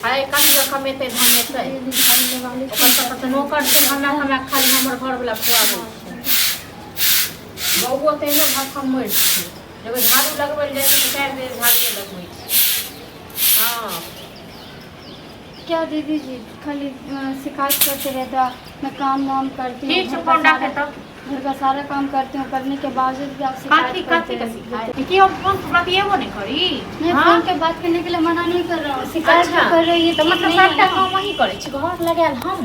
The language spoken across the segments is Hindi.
आए कभी कमेते धमेते ओकर त नौकर से हमरा खाली हमर घर वाला खुआबै छै बौओ त एनो भात हम मर छी जब झाड़ू लगबै जाइ छै चार बेर झाड़ू लगबै छै। हां क्या दीदी जी खाली शिकायत करते रहता। मैं काम वाम करती हूँ, ठीक है फोन रख दे। घर का सारा काम करती हूँ, करने के बावजूद भी आप शिकायत करते हैं। कि हम फोन पर बतिएबो नहीं करी। नहीं फोन पे बात करने के लिए मना नहीं कर रहा हूँ, शिकायत कर रही है तो मतलब सबटा काम वही करे छी। घर लगाल हम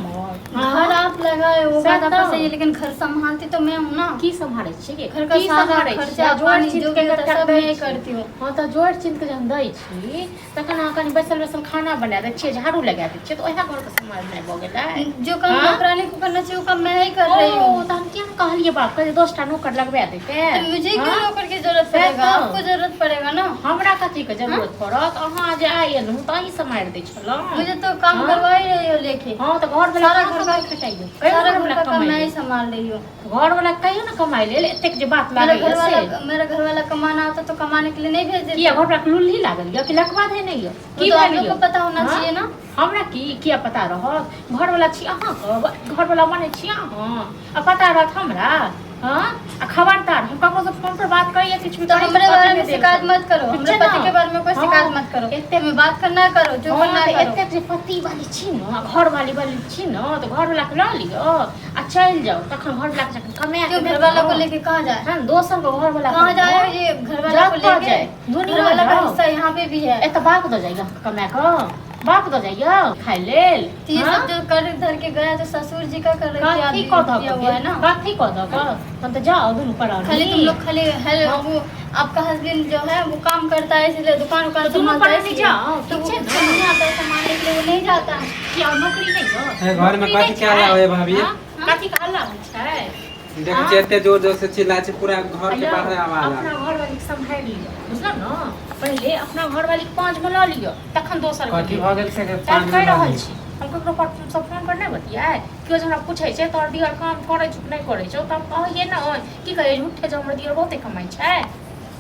घर आप लगाए हो बात आपका सही है, लेकिन घर संभालती तो मैं हूँ ना। की संभाले छी घर का सारा खर्चा पानी जो भी होता है सब मैं करती हूँ। हां त जोड़ चिंत के जन दै छी तखन अहाँ कनी बैसल बैसल खाना बना दै छियै, झाड़ू लगा दै छियै, तो ओहे घर के संभालनाइ भ गेलै। जो काम नौकरानी को करना चाहिए वो काम मैं ही कर रही हूँ। तो हम क्या कहलिए बाप के 10टा नौकर लगवा देते। मुझे क्यों नौकर की जरूरत पड़ेगा? आपको जरूरत पड़ेगा ना। हमरा कथी के जरूरत पड़त? अहाँ जे आइल त ही संभाल दै छलो। मुझे तो काम करवा ही रही हो लेके। हां तो घर वाला घर का खटाइयो सारा घर का काम मैं ही संभाल रही हूँ। घर वाला कहियो ना कमाई ले एतेक जे बात लागे से। मेरा घर वाला कमाना होता तो कमाने के लिए नहीं भेज देते। किया घर वाला लुल्ली लागल या कि लखवा दे नहीं की तो आप लोग को पता होना चाहिए ना। हमरा की किया पता रहत? घर वाला छी अहाँ के घर वाला माने छी अहाँ आ पता रहत हमरा। हां आ खबरदार हम ककरो से फोन पर बात करिए किछ भी तो हमरे बारे में शिकायत मत करो, हमरे पति के बारे में कोई शिकायत मत करो। एते में बात करना करो जो करना करो। एते जे पति वाली छी न घर वाली छी न तो घर वाला के ल लियो आ चल जाओ तखन घर वाला के कमाए क्यों घर वाला को लेके कहां जाए? हम दोसर को घर वाला कहां जाए? ये घर वाला को लेके दुनिया वाला का हिस्सा यहाँ पे भी है। एत बाप दो जाइए कमाए को बाप दो जाइए खाई लेल। ये सब जो कर धर के गया तो ससुर जी का कर रही कथी को द है ना कथी को द हम तो जाओ दुनु पर खाली तुम लोग खाली वो आपका हस्बैंड जो है वो काम करता है इसलिए दुकान संभालता है। नहीं जाओ तो वो नहीं आता है संभालने के लिए, वो नहीं जाता है। क्या नौकरी नहीं हो घर में कथी क्या है भाभी? कथी का हल्ला है? देखो चेते जोर जोर से चिल्ला छै पूरा घर के बाहर आवाज। अपना घर वाली संभाल लियो बुझल न। पहले अपना घर वाली 5 में ल लियो तखन दोसर कथी भ गेल से 5 में रहल छी। हम ककरो पर सब फोन पर नहीं बतियाए कियो हमरा पूछै छै तोर दियर काम करै छै नहीं करै छै त हम कहिए न की कहे झूठे जो हमर दियर बहुते कमाई छै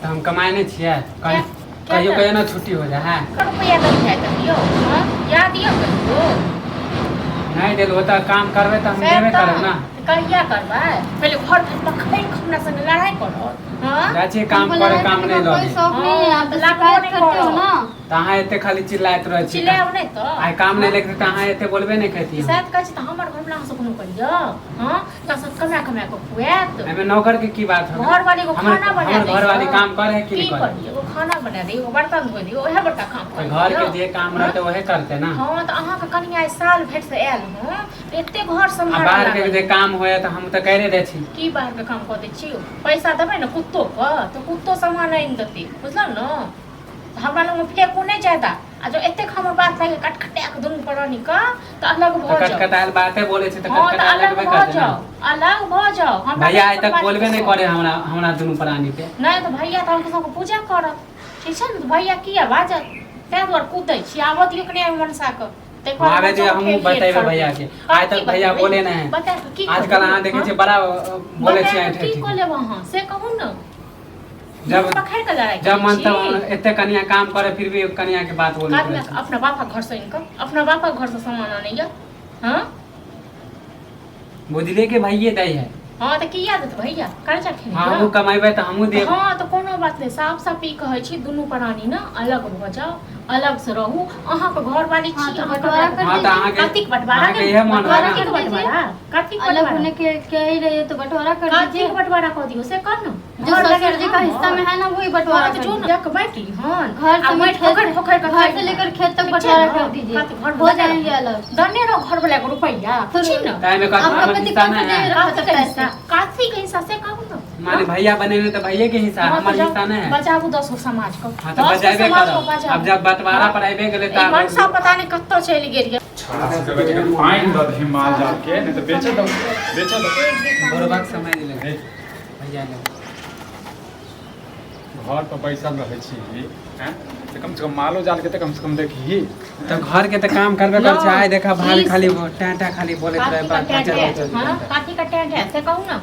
त हम कमाय नहीं छियै। कहियो कहियो ना छुट्टी हो जाए है रुपया दे जाए त दियो हां याद दियो कहियो नहीं देल होता काम करबे त हम देबे करब ना। कहिया करबे? पहले घर पर खैर हमरा संग लड़ाई करो। हां जाचे काम करे काम नहीं कोई लगे शौक नहीं है, आप शिकायत करते हो ना। तहां एते खाली चिल्लाइत रह छी। चिल्लाओ नहीं तो आइ काम नहीं लेके तहां एते बोलबे नहीं कहती। शायद कह त हमर घर वाला से कोनो करियो। हां त सब कमा कमा के खुआत। एमे नौकर के की बात है? घर वाली को खाना बना दे। घर वाली काम करे कि नहीं करे? वो खाना बना दे, वो बर्तन धो दे, ओहे बड़का काम करे। घर के जे काम रहते ओहे करते ना। हां त अहाँ के कनिया साल भेट से आयल हो एते घर संभाल। बाहर के जे काम होय त हम त करे दे छी। की बाहर के काम कर दे छी? पैसा देबे न कुत्तो को तो कुत्तो सामान नहीं देती बुझल न। हमरा लग में फेंकू नहीं जाता आ जो एते हमर बात लागे कटकटा के दुनु प्राणी का त अलग भ जाओ। कटकटाल बातें बोले छै त कटकटा लगबे कर देना। अलग भ जाओ। हम भैया आइ तक बोलबे नहीं करे हमरा दुनु प्राणी पे। नहीं तो भैया त हमके सब पूजा करत ठीक छै न। भैया किया बाजत ते दुआर कूदै छी आबत यो कने मनसा के आगे जे हम बताइबे भैया के आइ तक भैया बोले नहीं। आजकल अहाँ देखे छी बड़ा बोले छी ऐठे की को लेब अहाँ से कहू न। जब मन तब एते कनिया काम करे फिर भी कनिया के बात बोले। अपना बापा घर से इनकम अपना बापा घर से सामान आने या हां बुझले के भैये दै है। हां त किया देत भैया कर्जा खेने। हां हमहु कमाइबे त हमहु देब। हां त कोनो बात नहीं साफ साफ ई कहै छी दुनु प्राणी न अलग भ जाओ अलग से रहू। अहाँ के घर वाली छी तो बंटवारा कर हां त अहाँ के कथी बंटवारा के यह मन बंटवारा के बंटवारा कथी अलग होने के कह ही रही है तो बंटवारा कर दीजिए। कथी बंटवारा कर दियो से कर न। जो ससुर जी का हिस्सा में है ना वही बंटवारा कर जो जक बैठ ली हां घर से घर से लेकर खेत तक बंटवारा कर दीजिए। हो जाएंगे अलग दने रो घर वाला को रुपया छी न। काहे में आपका पति हिस्सा कौन नहीं दे है। रखा है? काथी के हिस्सा से कहू न। माने भैया बनेने त भैये के हिस्सा हमर हिस्सा नहीं है। बचाबू 10 समाज को। हां त बचाबे कर। अब जब बंटवारा पर आइबे गेले त मनसा पता नहीं कत्तो चली गेल ये। फाइन द दे माल जाल के नहीं तो बेच दो। बरबाद समय दिले भैया ने घर पर पैसा रहे छी हैं तो कम से कम मालो जाल के तो कम से कम देखी त घर के त काम करबे कर छै। आइ देखा भाभी खाली टाटा खाली बोलत रहे बात हां काथी का टेंट है से कहू न।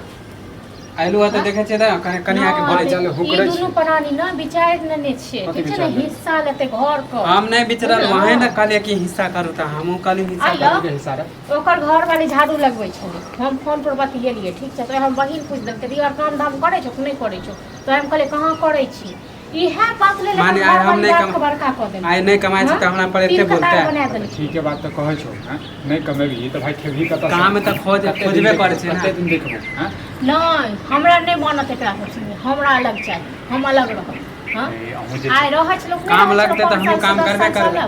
आइलू तो देखे छे त कनिया के बोले चल हुकरे ई दुनु प्राणी ना विचार ने छे कथी ठीक है ना विचार? हिस्सा लेते घर क हम नहीं बिचरल वहां ना कहले कि हिस्सा करू त हमहू कहली हिस्सा आइलो। करू के हिस्सा रे। ओकर घर वाली झाड़ू लगबै छलै हम फोन पर बतियेलिए ठीक छै तो हम बहिन पूछ देलकै दी और काम धाम करै छौ कि नहीं करै छौ तो हम कहले कहाँ करै छी इहे बात ले माने घर आइ हम वाली नहीं बात कम- के बड़का क देलकै आइ नहीं कमाइ छै त हमरा पर एते तीन कतार बोलते बना देलकै ठीक है बात तो कहै छौ हैं नहीं कमेबी तो भाई खेबही कत काम त खोजबे करे छै ना। कते दिन देखबो हैं नहीं हमरा नहीं बनत एकरा सब संगे हमरा अलग चाहिए हम अलग रहब हां ए, अहूँ जे आइ रहै छ लोग काम लगतै त हमहूँ काम करबे करबै।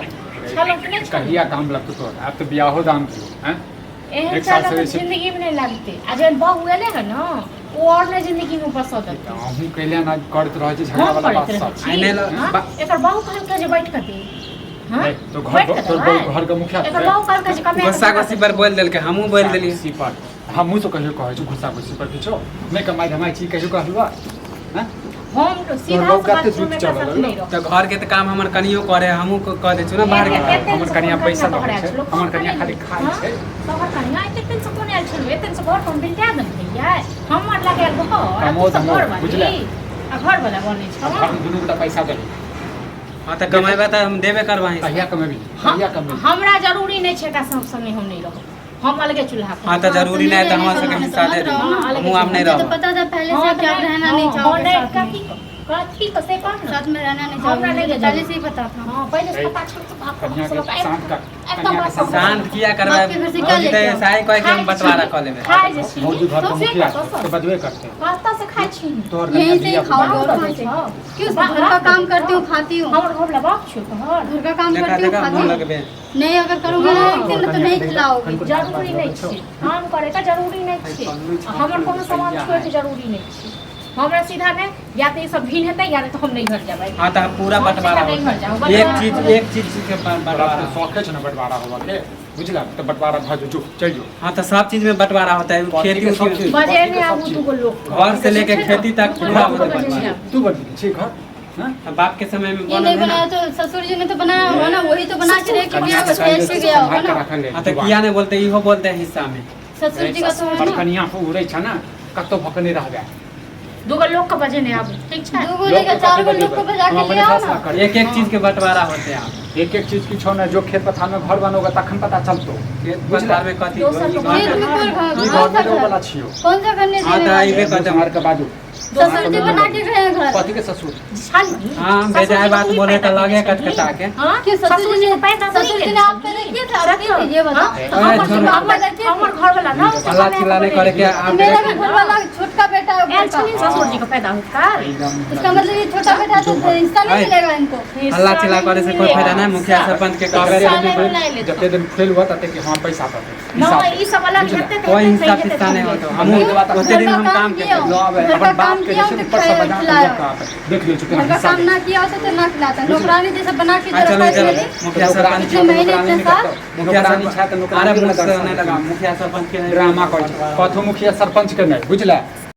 चलो कि नहीं कहिया काम लगतो तो अब तो बियाहो दान कियो हैं एहन एक साल चलो से तो वैसे- जिंदगी में नहीं लगते आ जब बहू एले है ना वो और ने जिंदगी में बसो देते अहूँ कैले ना करत रहै छै झगड़ा हम वाला बात करैत सब रहै आइ नहि छी ल- हाँ? बा- एकर बहू कहलकै जे बैठ के दे हाँ? नहीं, तो घर बैठ के तो देबै? घर के मुखिया एकर बहू कहलकै जे कमे गुस्सा गुस्सी पर बोल देलकै हमहू बोल देलियै। गुस्सा पर हमहूँ तो कहियो कहै छी गुस्सा गुस्सी पर किछो नहीं कमाई धमाई छी कहियो कहलुआ हैं हम तो सीधा बहू से बात कते सुनने दूध का चलल साथ है? नहीं रहो त घर के त काम हमर कनियो करे हमहू कह दे छु ना बाहर के एते हमर से कनिया कोन पैसा कनिया लगै छै पकड़ायल छै, लोग हमर कनिया कनिया खाली खाइ हाँ? छै तोहर कनिया एते दिन से कोन आयल छलु एते से घर पर बिल्टा दन भैया हमर लगायल घर आ कमो तू सब धमो, घर वाली बुझले? आ घर वाला बनै छ हम दुनू गोटा पैसा देली हां त कमाइबा त हम देबे करबाही। कहिया कमेबी कहिया कमेबी हमरा जरूरी नहीं छै का संगे हम नहीं रहब हम अलगे चूल्हा पर हां त जरूरी नहीं त हमरा सबके हिस्सा दे दे हमहू आब नहीं मुझे तो रहब। पता था पहले से कि आप रहना नहीं चाहोगे साथ में। कथी को से कहना साथ में रहना नहीं हमरा चाहोगे नहीं मुझे जाना। पहले से ही पता था। हां पहले से पता छल तो बाप कन्या के सब शांत कर एकदम कन्या के बात शांत किया करबे आपके घर से क्या भौजी लेके त आओ? साई कह के हम बंटवारा क लेबे। खाए जे छी भौजी घर के तो से मुखिया कतो तो बदवे करते पास्ता से खाए छी तोहर यहीं कन्या से ही बिया खाओ बुआ- और कहाँ से? क्यों घर का काम करती हूँ खाती हूँ हमर घर बाप छु घर घर का काम देखा करती हूँ देखा खाती मुंह हूँ लगबे नहीं अगर करूँगी ना एक दिन तो नहीं खिलाओगी जरूरी नहीं छै काम करे का जरूरी नहीं छै हमर कोनो सामान छोड़ के जरूरी नहीं छै हमरा सीधा ने या तो ये सब भीन हेतै या तो हम नहीं घर जेबै हां त पूरा बंटवारा हम सीधा नहीं घर जाऊँ एक चीज के बड़ा बंटवारा। शौक है ना बंटवारा होगा के बुझला तो बंटवारा भ जो चल जो हां त सब चीज में बंटवारा होता है खेती सब उती चीज। बजे ने आबू दूगो लोग घर से लेके खेती तक पूरा होता है बंटवारा। तू बन छी घर हैं बाप के समय में ये बनल नहीं है ना। बनाया तो ससुर जी ने तो बनाया होगा ना वही तो बना के लेके कन्या गया के बस ऐसे गया होगा संभाल के ना रखल ले हाँ तो किया नहीं बोलते इहो बोलते हैं हिस्सा में। ससुर जी का तो है पर ना कन्या को उड़ै छ ना कतो भकने रह गया दूगो लोग के बजे ने आबू ठीक छै दो गो लेकर चार गो लोग को बजा हम के अपने ले आओ फैसला ना कर एक एक चीज के बंटवारा होते हैं आप। एक एक चीज की छो ना जो खेत पथार में घर बनोगा तखन पता चलतो खेत बंटवार में कथी दोसर के घर खेत में- में कोई ई घर घर में कौन सा वाला घर छियो कौन सा घर नहीं हाँ तो देने आइबे वाला? करते हमार के बाजू ससुर जी बना के गए हैं घर पति के ससुर छाली हाँ बेजाय बात बोले तो लगे कटकटा के। हां क्यों ससुर जी को पैदा ससुर जी ने आप पे देखिए था आप देखिए ये बताओ हमर छोड़ो। हमर घर वाला ना हल्ला चिल्ला नहीं करे के आप मेरा भी घर वाला छोटका बेटा है एल ऊपर का। छली ससुर जी को पैदा होत कार एकदम इसका मतलब ये छोटा बेटा तो हिस्सा नहीं आए। मिलेगा इनको हल्ला चिल्ला करे से कोई फायदा नहीं। मुखिया सरपंच के कहबे हिस्सा रहे नहीं मिलाए ले तो। जते दिन फेल हुआ तते के हां पैसा पाते ना ई सब अलग हेतै तो कोई हिस्सा पिस्सा नहीं होता। हम उतने दिन हम काम किया के हो। लो अब घर का अपन बाप काम के किया हो जैसे तो ऊपर से बजा के खिलाया। का देख लियो चुके घर का हिस्सा काम ना किया होता तो ना खिलाता नौकरानी जैसा बना के चलो रखा है इधर मुखिया सरपंच इतने महीने इतने साल मुखिया नौकरानी सरपंच छा त अरे नौकरानी मुझसे नहीं लगा मुखिया सरपंच के ड्रामा कर कथो मुखिया सरपंच के नहीं बुझला